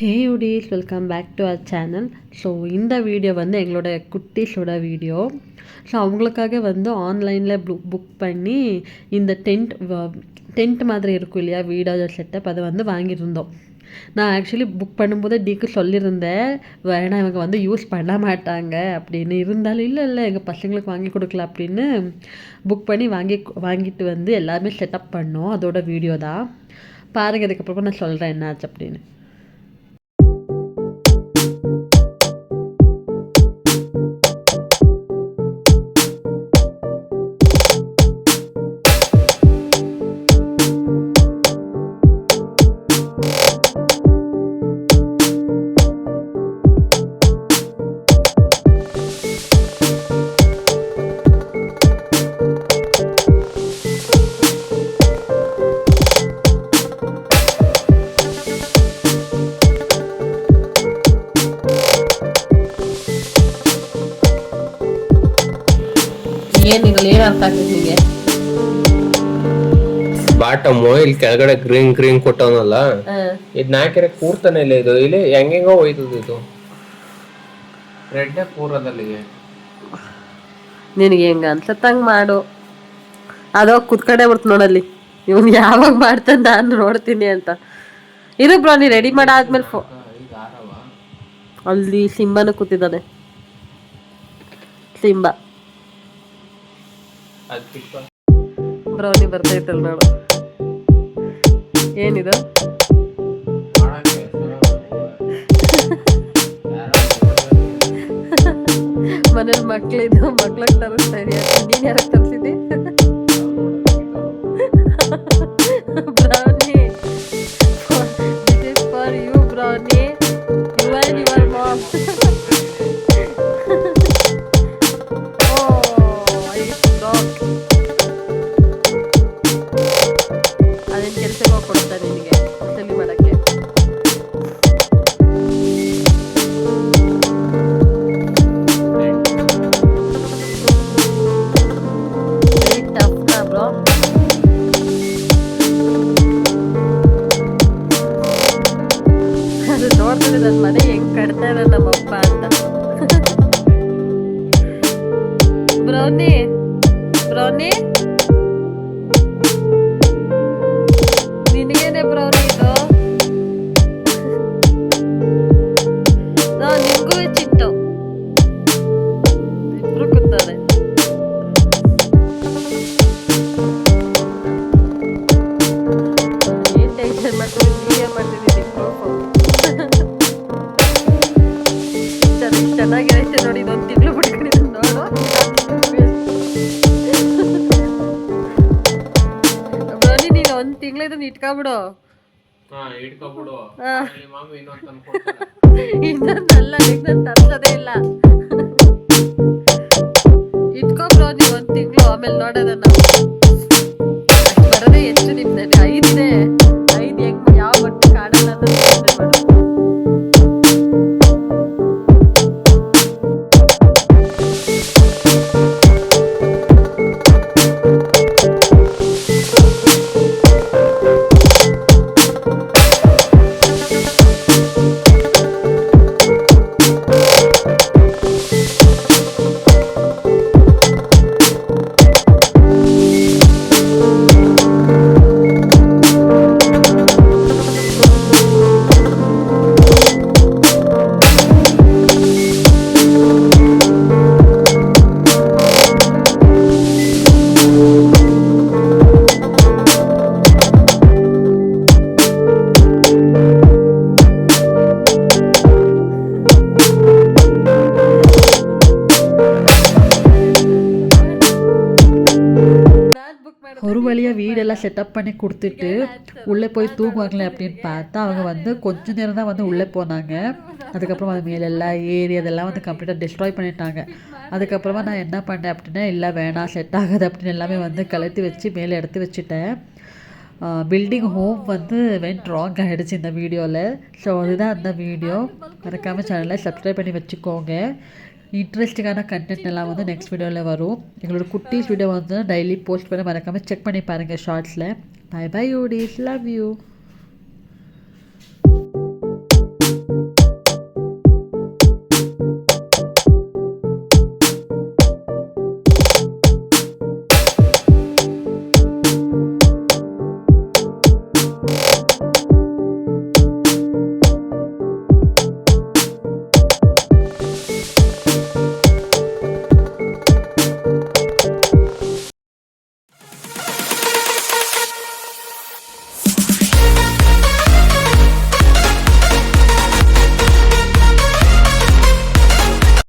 Hey cuties, welcome back to our channel. So இந்த video வந்து எங்களோட குட்டீஸோட வீடியோ. ஸோ அவங்களுக்காக வந்து ஆன்லைனில் புக் பண்ணி இந்த டென்ட் மாதிரி இருக்கும் இல்லையா, வீடியோ செட்டப், அதை வந்து வாங்கியிருந்தோம். நான் ஆக்சுவலி புக் பண்ணும்போது டீக்கு சொல்லியிருந்தேன், வேணாம் இவங்க வந்து யூஸ் பண்ண மாட்டாங்க அப்படின்னு. இருந்தாலும் இல்லை எங்கள் பசங்களுக்கு வாங்கி கொடுக்கல அப்படின்னு புக் பண்ணி வாங்கிட்டு வந்து எல்லாருமே செட்டப் பண்ணோம். அதோட வீடியோ தான் பாருங்கள். அதுக்கப்புறமா நான் சொல்கிறேன் என்னாச்சு அப்படின்னு. ಬಾಟಮು ಇಲ್ಲಿ ಕೆಳಗಡೆ ಗ್ರೀನ್ ಕೊಟ್ಟವನಲ್ಲ, ಇದ್ ನಾಕಿರ ಕೂರ್ತಾನೆ ಇಲ್ಲ. ಇದು ಇಲ್ಲಿ ಹೆಂಗೆಂಗೋ ಹೋಯ್ತದ. ಇದು ರೆಡ್ ಕೂರದಲ್ಲಿ ನಿನಗೆ ಹೆಂಗ ಅನ್ಸತ್ತಂಗ್ ಮಾಡು. ಅದೋ ಕುತ್ಕಡೆ ಬರ್ತ ನೋಡಲ್ಲಿ, ಇವನ್ ಯಾವಾಗ ಮಾಡ್ತಾನೆ ನಾನು ನೋಡ್ತೀನಿ ಅಂತ. ಇರು ಬ್ರೋ, ನೀ ರೆಡಿ ಮಾಡಾದ್ಮೇಲೆ ಅಲ್ಲಿ ಸಿಂಬಾನು ಕೂತಿದ್ದಾನೆ. ಸಿಂಬಾ ಬ್ರೌನಿ ಬರ್ತೈತಲ್ ನೋಡು. ಏನಿದು? ಮನೇಲಿ ಮಕ್ಳಿದ್ದು, ಮಕ್ಳಿಗೆ ತರಿಸ್ತಾ ಇದೆಯಾ? ನೀನ್ ಯಾರಕ್ಕೆ ತರಿಸಿದ್ದಿ? Brownie, this is for you brownie, you and your mom. ಅದೇನು ಕೆಲಸಕ್ಕೆ ಹೋಗ್ಕೊಡ್ತಾ ನಿನಗೆ ಸಲಿ ಮಾಡೋಕ್ಕೆ? ವೆರಿ ಟಫ್ ನಾ ಬ್ರೋ. ಅದು ನೋಡ್ತಾರೆ ನನ್ನ ಮನೆ ಹೆಂಗ್ ಕಟ್ತಾರೆ ನಮ್ಮಪ್ಪ ಅಂತ. ಬ್ರೌನಿ, ಬ್ರೌನಿ, ನಿನಗೇನೆ ಬ್ರೌನಿ ಇದು? ನಿಮಗೂ ಚಿಟ್ಟು, ಇಬ್ರು ಕೂತಾರೆ. ಏನ್ ಟೆನ್ಷನ್ ಮಾಡ್ತೀವಿ, ನೀವೇ ಮಾಡ್ತಿದ್ದೀವಿ. ಚೆನ್ನಾಗಿರೈತೆ ನೋಡಿ. ಇದೊಂದು ತಿಂಗಳು ಬಿಡ್ಕೊಂಡಿದ್ದು ನೋಡು. ಬ್ರೌನಿ, ನೀನು ಒಂದು ತಿಂಗಳು ಇದನ್ನ ಇಟ್ಕೊಬಿಡು. ಇನ್ನೊಂದಲ್ಲ, ಇನ್ನೊಂದು ತರ್ಸೋದೇ ಇಲ್ಲ. ಇಟ್ಕೊ ಬ್ರೌನಿ, ಒಂದು ತಿಂಗಳು, ಆಮೇಲೆ ನೋಡೋದ ನಾವು. ಬರೋದೇ ಹೆಚ್ಚು ನಿಮ್ದಲ್ಲಿ. 5 ಇದೆ, 5 ಹೆಂಗ್ ಯಾವ ಬಟ್ಟೆ ಕಾಣಲ್ಲ ಅಂತ ಯೋಚನೆ ಮಾಡು. ஒரு வழியாக வீடெல்லாம் செட்டப் பண்ணி கொடுத்துட்டு உள்ளே போய் தூங்குவாங்களே அப்படின்னு பார்த்தா அவங்க வந்து கொஞ்ச நேரம் தான் வந்து உள்ளே போனாங்க. அதுக்கப்புறம் அது மேலெல்லாம் ஏறி அதெல்லாம் வந்து கம்ப்ளீட்டாக டிஸ்ட்ராய் பண்ணிட்டாங்க. அதுக்கப்புறமா நான் என்ன பண்ணேன் அப்படின்னா, இல்லை வேணாம், செட் ஆகாது அப்படின்னு எல்லாமே வந்து கலத்தி வச்சு மேலே எடுத்து வச்சுட்டேன். பில்டிங் ஹோம் வந்து வென்ட் ராங் ஆகிடுச்சு இந்த வீடியோவில். ஸோ அதுதான் அந்த வீடியோ. மறக்காமல் சேனலை சப்ஸ்கிரைப் பண்ணி வச்சுக்கோங்க. இன்ட்ரெஸ்டிங்கான கண்டென்ட் எல்லாம் வந்து நெக்ஸ்ட் வீடியோவில் வரும். எங்களோட குட்டீஸ் வீடியோ வந்து டெய்லி போஸ்ட் பண்ண மறக்காமல் செக் பண்ணி பாருங்கள் ஷார்ட்ஸில். Bye bye cuties, love you.